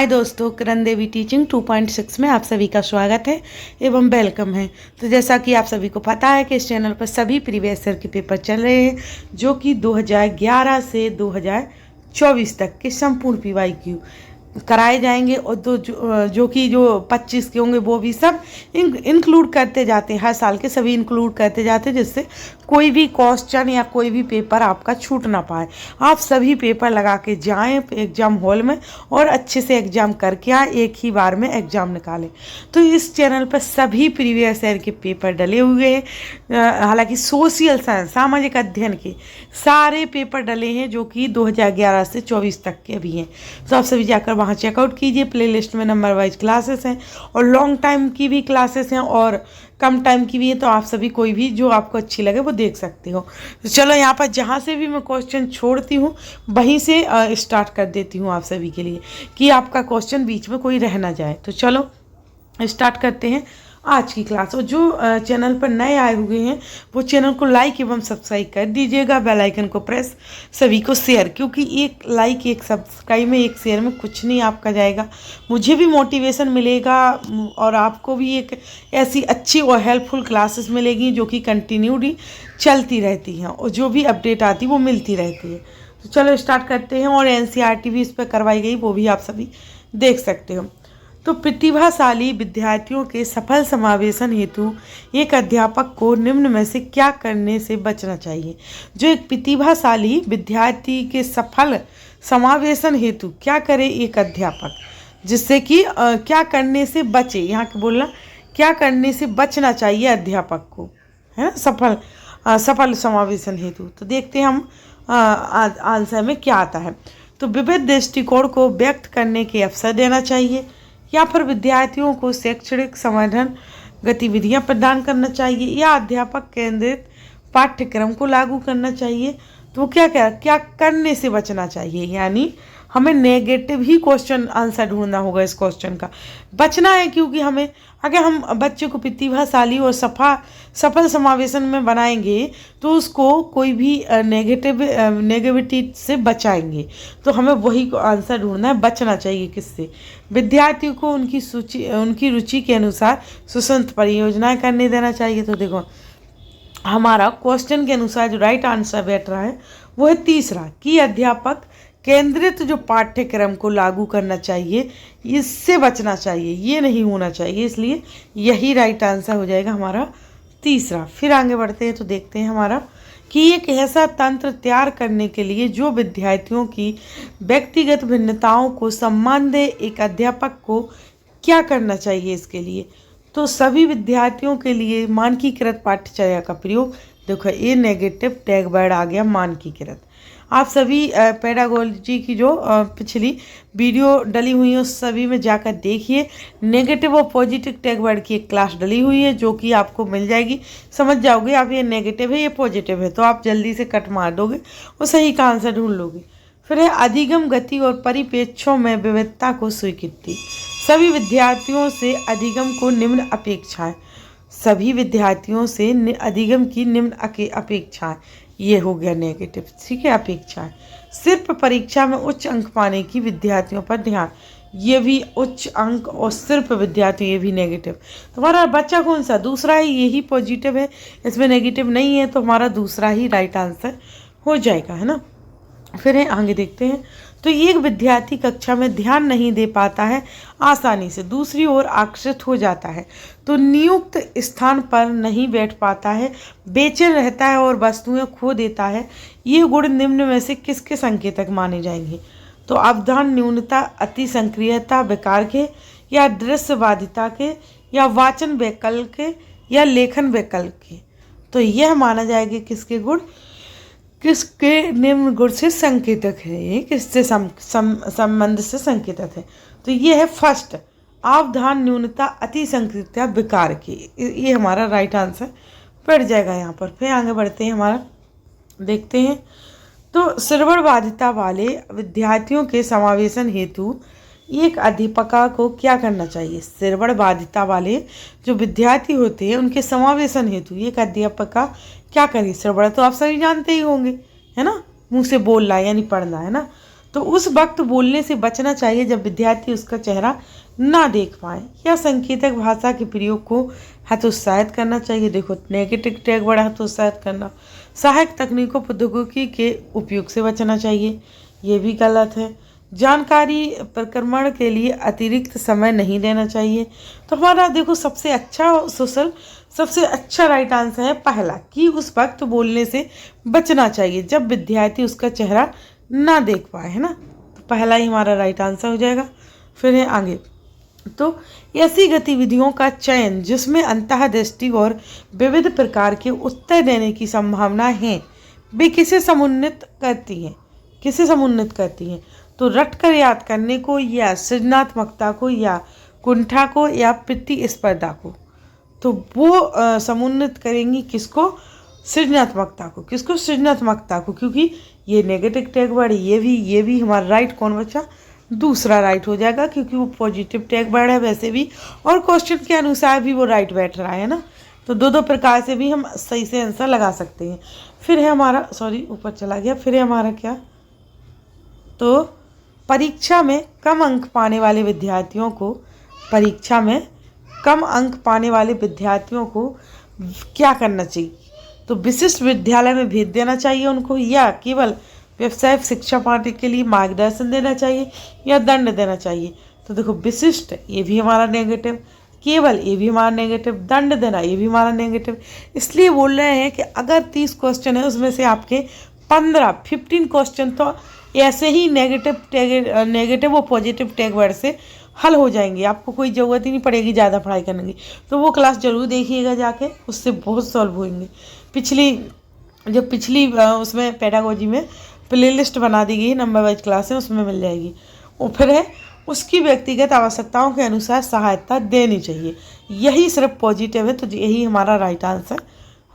हाय दोस्तों, किरण देवी टीचिंग 2.6 में आप सभी का स्वागत है एवं वेलकम है। तो जैसा कि आप सभी को पता है कि इस चैनल पर सभी प्रीवियस ईयर के पेपर चल रहे हैं जो कि 2011 से 2024 तक के संपूर्ण पीवाईक्यू कराए जाएंगे और जो 25 के होंगे वो भी सब इंक्लूड करते जाते हैं। हर साल के सभी इंक्लूड करते जाते हैं जिससे कोई भी क्वेश्चन या कोई भी पेपर आपका छूट ना पाए। आप सभी पेपर लगा के जाएं एग्ज़ाम हॉल में और अच्छे से एग्ज़ाम करके आए, एक ही बार में एग्ज़ाम निकालें। तो इस चैनल पर सभी प्रीवियस ईयर के पेपर डले हुए हैं। हालांकि सोशल साइंस सामाजिक अध्ययन के सारे पेपर डले हैं जो कि 2011 से 24 तक के भी हैं। तो आप सभी जाकर वहाँ चेकआउट कीजिए। प्लेलिस्ट में नंबर वाइज क्लासेस हैं और लॉन्ग टाइम की भी क्लासेस हैं और कम टाइम की भी है। तो आप सभी कोई भी जो आपको अच्छी लगे वो देख सकते हो। तो चलो यहाँ पर जहाँ से भी मैं क्वेश्चन छोड़ती हूँ वहीं से स्टार्ट कर देती हूँ आप सभी के लिए कि आपका क्वेश्चन बीच में कोई रह ना जाए। तो चलो स्टार्ट करते हैं आज की क्लास। और जो चैनल पर नए आए हुए हैं वो चैनल को लाइक एवं सब्सक्राइब कर दीजिएगा। बेल आइकन को प्रेस सभी को शेयर, क्योंकि एक लाइक एक सब्सक्राइब में एक शेयर में कुछ नहीं आपका जाएगा, मुझे भी मोटिवेशन मिलेगा और आपको भी एक ऐसी अच्छी और हेल्पफुल क्लासेस मिलेगी जो कि कंटिन्यूली चलती रहती हैं और जो भी अपडेट आती वो मिलती रहती है। तो चलो स्टार्ट करते हैं। और NCERT भी इस पर करवाई गई, वो भी आप सभी देख सकते हो। तो प्रतिभाशाली विद्यार्थियों के सफल समावेशन हेतु एक अध्यापक को निम्न में से क्या करने से बचना चाहिए। जो एक प्रतिभाशाली विद्यार्थी के सफल समावेशन हेतु क्या करे एक अध्यापक, जिससे कि क्या करने से बचे, यहाँ के बोलना क्या करने से बचना चाहिए अध्यापक को, है ना, सफल समावेशन हेतु। तो देखते हैं हम आंसर में क्या आता है। तो विविध दृष्टिकोण को व्यक्त करने के अवसर देना चाहिए, या फिर विद्यार्थियों को शैक्षणिक संवर्धन गतिविधियां प्रदान करना चाहिए, या अध्यापक केंद्रित पाठ्यक्रम को लागू करना चाहिए। तो क्या करने से बचना चाहिए, यानी हमें नेगेटिव ही क्वेश्चन आंसर ढूंढना होगा इस क्वेश्चन का। बचना है क्योंकि हमें, अगर हम बच्चे को प्रतिभाशाली और सफल समावेशन में बनाएंगे तो उसको कोई भी नेगेटिविटी से बचाएंगे। तो हमें वही आंसर ढूंढना है, बचना चाहिए किससे। विद्यार्थियों को उनकी रुचि के अनुसार स्वतंत्र परियोजनाएं करने देना चाहिए। तो देखो हमारा क्वेश्चन के अनुसार जो राइट आंसर बैठ रहा है वो है तीसरा, कि अध्यापक केंद्रित जो पाठ्यक्रम को लागू करना चाहिए, इससे बचना चाहिए, ये नहीं होना चाहिए। इसलिए यही राइट आंसर हो जाएगा हमारा तीसरा। फिर आगे बढ़ते हैं तो देखते हैं हमारा कि एक ऐसा तंत्र तैयार करने के लिए जो विद्यार्थियों की व्यक्तिगत भिन्नताओं को सम्मान दे, एक अध्यापक को क्या करना चाहिए इसके लिए। तो सभी विद्यार्थियों के लिए मानकीकृत पाठ्यचर्या का प्रयोग। देखो ये नेगेटिव टैग वर्ड आ गया, मानकीकृत। आप सभी पेडागोजी की जो पिछली वीडियो डली हुई है उस सभी में जाकर देखिए। नेगेटिव और पॉजिटिव टैग वर्ड की एक क्लास डली हुई है जो कि आपको मिल जाएगी, समझ जाओगे आप ये नेगेटिव है ये पॉजिटिव है, तो आप जल्दी से कट मार दोगे और सही का आंसर ढूंढ लोगे। फिर है अधिगम गति और परिप्रेक्ष्यों में विविधता को स्वीकृति। सभी विद्यार्थियों से अधिगम को निम्न अपेक्षाएं, सभी विद्यार्थियों से अधिगम की निम्न अपेक्षाएं, ये हो गया नेगेटिव, ठीक है, अपेक्षाएं। सिर्फ परीक्षा में उच्च अंक पाने की विद्यार्थियों पर ध्यान, ये भी उच्च अंक और सिर्फ विद्यार्थी, ये भी नेगेटिव। तुम्हारा बच्चा कौन सा, दूसरा ही, यही पॉजिटिव है, इसमें नेगेटिव नहीं है, तो हमारा दूसरा ही राइट आंसर हो जाएगा, है ना। फिर आगे देखते हैं। तो एक विद्यार्थी कक्षा में ध्यान नहीं दे पाता है, आसानी से दूसरी ओर आकर्षित हो जाता है, तो नियुक्त स्थान पर नहीं बैठ पाता है, बेचैन रहता है और वस्तुएं खो देता है, ये गुण निम्न में से किसके संकेतक माने जाएंगे। तो अवधान न्यूनता, अति सक्रियता विकार के, या दृश्य बाधिता के, या वाचन वैकल्प के, या लेखन वैकल्प के। तो यह माना जाएगा किसके गुण, किसके निम्न गुण से संकेतक है, ये किससे संबंध से संकेतक है। तो ये है फर्स्ट, अवधान न्यूनता, अति सक्रियता विकार की, ये हमारा राइट आंसर पड़ जाएगा यहाँ पर। फिर आगे बढ़ते हैं, हमारा देखते हैं। तो श्रवण बाधिता वाले विद्यार्थियों के समावेशन हेतु एक अध्यापका को क्या करना चाहिए। श्रवण बाधिता वाले जो विद्यार्थी होते हैं उनके समावेशन हेतु एक अध्यापका क्या करे। श्रवण तो आप सभी जानते ही होंगे, है ना, मुंह से बोलना यानी पढ़ना, है ना। तो उस वक्त बोलने से बचना चाहिए जब विद्यार्थी उसका चेहरा ना देख पाए, या संकेतक भाषा के प्रयोग को हतोत्साहित करना चाहिए। देखो नेगेटिव टैग वर्ड हतोत्साहित करना। सहायक तकनीकों प्रौद्योगिकी के उपयोग से बचना चाहिए, ये भी गलत है। जानकारी प्रक्रमण के लिए अतिरिक्त समय नहीं देना चाहिए। तो हमारा देखो सबसे अच्छा राइट आंसर है पहला, कि उस वक्त बोलने से बचना चाहिए जब विद्यार्थी उसका चेहरा ना देख पाए, है ना। तो पहला ही हमारा राइट आंसर हो जाएगा। फिर है आगे, तो ऐसी गतिविधियों का चयन जिसमें अंतःदृष्टि और विविध प्रकार के उत्तर देने की संभावना है, वे किसे समुन्नत करती हैं? किसे समुन्नत करती हैं? तो रटकर याद करने को, या सृजनात्मकता को, या कुंठा को, या प्रतिस्पर्धा को। तो वो समुन्नत करेंगी किसको? सृजनात्मकता को। किसको? सृजनात्मकता को, क्योंकि ये नेगेटिव टैग वर्ड, ये भी हमारा राइट कौन बचा? दूसरा राइट हो जाएगा, क्योंकि वो पॉजिटिव टैग वर्ड है वैसे भी, और क्वेश्चन के अनुसार भी वो राइट बैठ रहा है ना। तो दो प्रकार से भी हम सही से आंसर लगा सकते हैं। फिर है हमारा, सॉरी ऊपर चला गया, फिर है हमारा क्या, तो परीक्षा में कम अंक पाने वाले विद्यार्थियों को, परीक्षा में कम अंक पाने वाले विद्यार्थियों को क्या करना चाहिए? तो विशिष्ट विद्यालय में भेज देना चाहिए उनको, या केवल व्यावसायिक शिक्षा पाने के लिए मार्गदर्शन देना चाहिए, या दंड देना चाहिए? तो देखो विशिष्ट, ये भी हमारा नेगेटिव, केवल ये भी हमारा नेगेटिव, दंड देना ये भी हमारा नेगेटिव। इसलिए बोल रहे हैं कि अगर 30 क्वेश्चन है उसमें से आपके 15 क्वेश्चन तो ऐसे ही नेगेटिव और पॉजिटिव टैग वर्ड से हल हो जाएंगे, आपको कोई ज़रूरत ही नहीं पड़ेगी ज़्यादा पढ़ाई करने की। तो वो क्लास ज़रूर देखिएगा जाके, उससे बहुत सॉल्व होंगे। पिछली उसमें पेडागोजी में प्लेलिस्ट बना दी गई, नंबर वाइज क्लास है, उसमें मिल जाएगी। और फिर है उसकी व्यक्तिगत आवश्यकताओं के अनुसार सहायता देनी चाहिए, यही सिर्फ पॉजिटिव है, तो यही हमारा राइट आंसर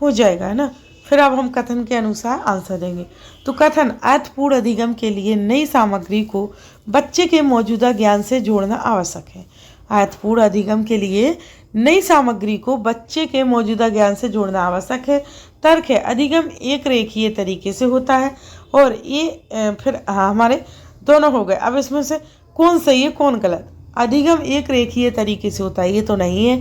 हो जाएगा, है ना। फिर अब हम कथन के अनुसार आंसर देंगे। तो कथन, अर्थपूर्ण अधिगम के लिए नई सामग्री को बच्चे के मौजूदा ज्ञान से जोड़ना आवश्यक है। अर्थपूर्ण अधिगम के लिए नई सामग्री को बच्चे के मौजूदा ज्ञान से जोड़ना आवश्यक है। तर्क है, अधिगम एक रेखीय तरीके से होता है, और ये फिर हमारे दोनों हो गए। अब इसमें से कौन सही है कौन गलत? अधिगम एक रेखीय तरीके से होता है, ये तो नहीं है।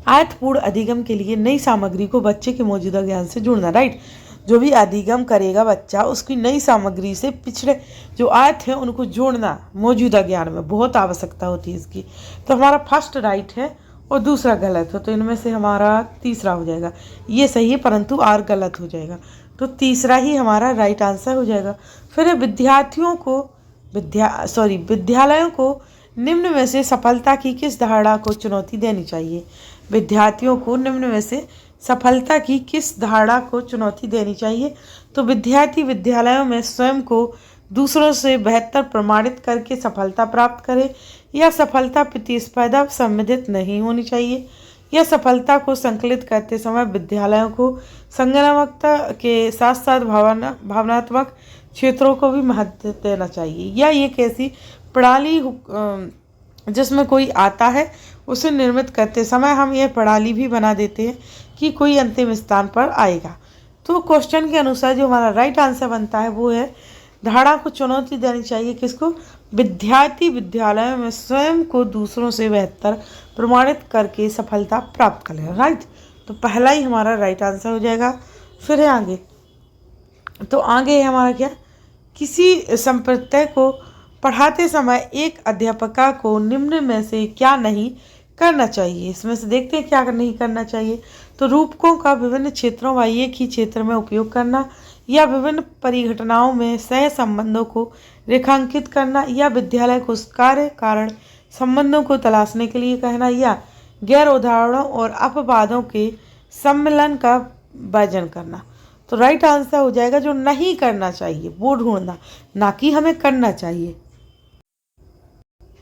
अर्थपूर्ण अधिगम के लिए नई सामग्री को बच्चे के मौजूदा ज्ञान से जोड़ना, राइट। जो भी अधिगम करेगा बच्चा, उसकी नई सामग्री से पिछले जो अर्थ है उनको जोड़ना मौजूदा ज्ञान में बहुत आवश्यकता होती है इसकी। तो हमारा फर्स्ट राइट है और दूसरा गलत हो, तो इनमें से हमारा तीसरा हो जाएगा। ये सही है परंतु आर गलत हो जाएगा, तो तीसरा ही हमारा राइट आंसर हो जाएगा। फिर है विद्यालयों को निम्न में से सफलता की किस धारणा को चुनौती देनी चाहिए? विद्यार्थियों को निम्न में से सफलता की किस धारणा को चुनौती देनी चाहिए? तो विद्यार्थी विद्यालयों में स्वयं को दूसरों से बेहतर प्रमाणित करके सफलता प्राप्त करे, या सफलता प्रतिस्पर्धा संबंधित नहीं होनी चाहिए, या सफलता को संकलित करते समय विद्यालयों को संज्ञानात्मकता के साथ साथ भावनात्मक क्षेत्रों को भी महत्व देना चाहिए, या ये कैसी प्रणाली जिसमें कोई आता है उसे निर्मित करते समय हम यह प्रणाली भी बना देते हैं कि कोई अंतिम स्थान पर आएगा। तो क्वेश्चन के अनुसार जो हमारा राइट आंसर बनता है वो है, धारणा को चुनौती देनी चाहिए किसको? विद्यार्थी विद्यालय में स्वयं को दूसरों से बेहतर प्रमाणित करके सफलता प्राप्त करें, राइट। तो पहला ही हमारा राइट आंसर हो जाएगा। फिर है आगे, तो आगे है हमारा क्या, किसी संप्रदाय को पढ़ाते समय एक अध्यापका को निम्न में से क्या नहीं करना चाहिए? इसमें से देखते हैं क्या नहीं करना चाहिए। तो रूपकों का विभिन्न क्षेत्रों व एक ही क्षेत्र में उपयोग करना, या विभिन्न परिघटनाओं में सह संबंधों को रेखांकित करना, या विद्यालय को कार्य कारण संबंधों को तलाशने के लिए कहना, या गैर उदाहरणों और अपवादों के सम्मेलन का वर्जन करना। तो राइट आंसर हो जाएगा जो नहीं करना चाहिए वो ढूंढना, ना कि हमें करना चाहिए।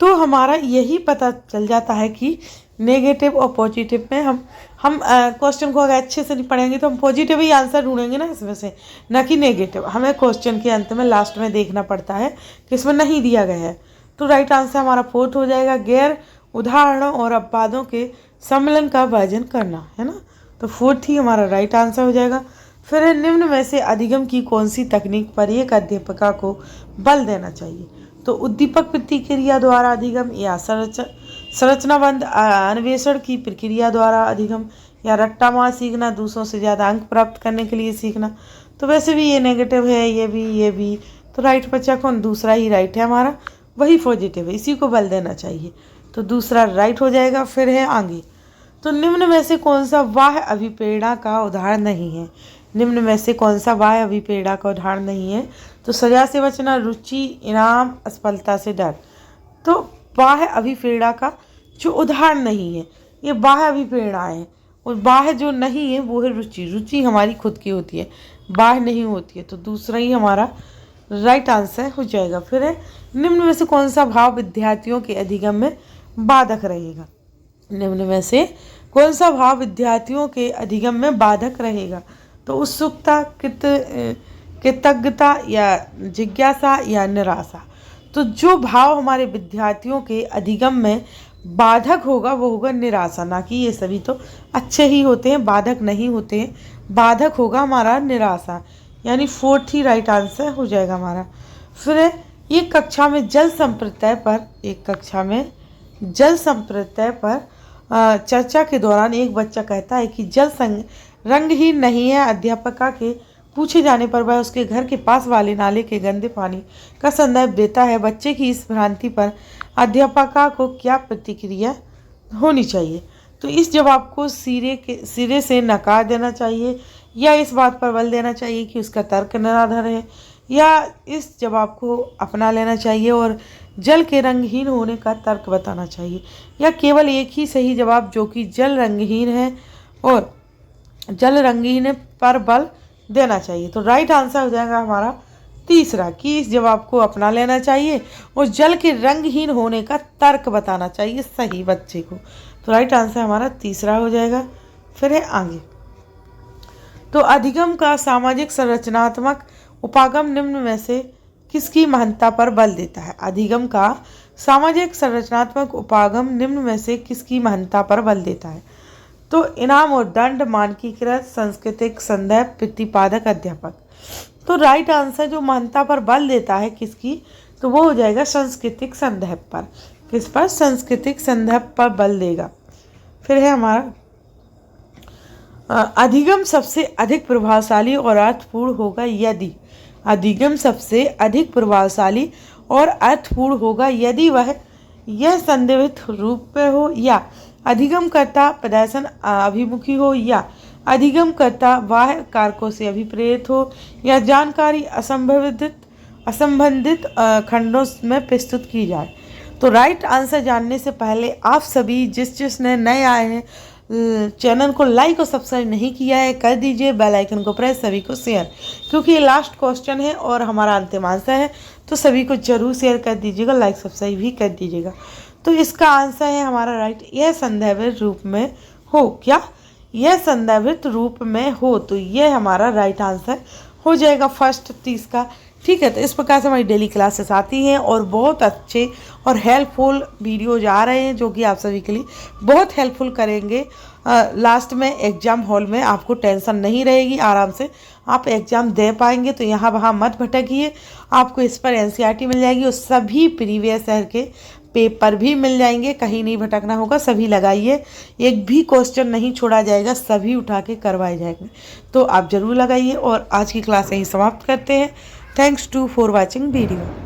तो हमारा यही पता चल जाता है कि नेगेटिव और पॉजिटिव में हम क्वेश्चन को अगर अच्छे से नहीं पढ़ेंगे तो हम पॉजिटिव ही आंसर ढूंढेंगे ना इसमें से, ना कि नेगेटिव। हमें क्वेश्चन के अंत में लास्ट में देखना पड़ता है कि इसमें नहीं दिया गया है। तो राइट आंसर हमारा फोर्थ हो जाएगा, गैर उदाहरणों और अपवादों के सम्मेलन का वर्जन करना, है ना। तो फोर्थ ही हमारा राइट आंसर हो जाएगा। फिर है निम्न में से अधिगम की कौन सी तकनीक पर एक अध्यापिका को बल देना चाहिए? तो उद्दीपक प्रतिक्रिया द्वारा अधिगम, या संरचनाबद्ध अन्वेषण की प्रक्रिया द्वारा अधिगम, या रट्टा मार सीखना, दूसरों से ज़्यादा अंक प्राप्त करने के लिए सीखना। तो वैसे भी ये नेगेटिव है, ये भी, तो राइट बच्चा कौन? दूसरा ही राइट है हमारा, वही पॉजिटिव है, इसी को बल देना चाहिए, तो दूसरा राइट हो जाएगा। फिर है आगे, तो निम्न में से कौन सा वाह अभिप्रेरणा का उदाहरण नहीं है? निम्न में से कौन सा वाह अभिप्रेरणा का उदाहरण नहीं है? तो सजा से बचना, रुचि, इनाम, असफलता से डर। तो वाह अभिप्रेरणा का जो उदाहरण नहीं है, ये वाह अभिप्रेरणा है, और वाह जो नहीं है वो है रुचि। रुचि हमारी खुद की होती है, वाह नहीं होती है, तो दूसरा ही हमारा राइट आंसर हो जाएगा। फिर है निम्न में से कौन सा भाव विद्यार्थियों के अधिगम में बाधक रहेगा? निम्न में से कौन सा भाव विद्यार्थियों के अधिगम में बाधक रहेगा? तो उत्सुकता, कृतज्ञता, या जिज्ञासा, या निराशा। तो जो भाव हमारे विद्यार्थियों के अधिगम में बाधक होगा वो होगा निराशा, ना कि ये सभी तो अच्छे ही होते हैं, बाधक नहीं होते हैं। बाधक होगा हमारा निराशा, यानी फोर्थ ही राइट आंसर हो जाएगा हमारा। फिर एक कक्षा में जल संप्रदाय पर चर्चा के दौरान एक बच्चा कहता है कि जल रंगहीन नहीं है। अध्यापिका के पूछे जाने पर वह उसके घर के पास वाले नाले के गंदे पानी का संदर्भ देता है। बच्चे की इस भ्रांति पर अध्यापिका को क्या प्रतिक्रिया होनी चाहिए? तो इस जवाब को सिरे से नकार देना चाहिए, या इस बात पर बल देना चाहिए कि उसका तर्क निराधार है, या इस जवाब को अपना लेना चाहिए और जल के रंगहीन होने का तर्क बताना चाहिए, या केवल एक ही सही जवाब जो कि जल रंगहीन है और जल रंगहीन पर बल देना चाहिए। तो राइट आंसर हो जाएगा हमारा तीसरा, कि इस जवाब को अपना लेना चाहिए और जल के रंगहीन होने का तर्क बताना चाहिए सही बच्चे को। तो राइट आंसर हमारा तीसरा हो जाएगा। फिर है आगे, तो अधिगम का सामाजिक संरचनात्मक उपागम निम्न में से किसकी महानता पर बल देता है? अधिगम का सामाजिक संरचनात्मक उपागम निम्न में से किसकी महानता पर बल देता है? तो इनाम और दंड, मानकीकृत, सांस्कृतिक संदर्भ, प्रतिपादक, अध्यापक। तो राइट आंसर जो महानता पर बल देता है किसकी, तो वो हो जाएगा सांस्कृतिक संदर्भ पर। किस पर? सांस्कृतिक संदर्भ पर बल देगा। फिर है हमारा अधिगम सबसे अधिक प्रभावशाली और अर्थपूर्ण होगा यदि, अधिगम सबसे अधिक प्रभावशाली और अर्थपूर्ण होगा यदि वह यह संदिग्ध रूप में हो, या अधिगमकर्ता प्रदर्शन अभिमुखी हो, या अधिगमकर्ता बाह्य कारकों से अभिप्रेरित हो, या जानकारी असंबंधित खंडों में प्रस्तुत की जाए। तो राइट आंसर जानने से पहले आप सभी जिसने नए आए हैं चैनल को लाइक और सब्सक्राइब नहीं किया है कर दीजिए, बेल आइकन को प्रेस, सभी को शेयर, क्योंकि ये लास्ट क्वेश्चन है और हमारा अंतिम आंसर है, तो सभी को जरूर शेयर कर दीजिएगा, लाइक सब्सक्राइब भी कर दीजिएगा। तो इसका आंसर है हमारा राइट, यह संदर्भित रूप में हो। क्या? यह संदर्भित रूप में हो, तो यह हमारा राइट आंसर हो जाएगा फर्स्ट 30 का। ठीक है, तो इस प्रकार से हमारी डेली क्लासेस आती हैं और बहुत अच्छे और हेल्पफुल वीडियोज आ रहे हैं जो कि आप सभी के लिए बहुत हेल्पफुल करेंगे। लास्ट में एग्ज़ाम हॉल में आपको टेंशन नहीं रहेगी, आराम से आप एग्ज़ाम दे पाएंगे। तो यहाँ वहाँ मत भटकिए, आपको इस पर एनसीईआरटी मिल जाएगी और सभी प्रीवियस ईयर के पेपर भी मिल जाएंगे, कहीं नहीं भटकना होगा। सभी लगाइए, एक भी क्वेश्चन नहीं छोड़ा जाएगा, सभी उठा के करवाए जाएंगे, तो आप ज़रूर लगाइए। और आज की क्लास यहीं समाप्त करते हैं। Thanks to for watching video.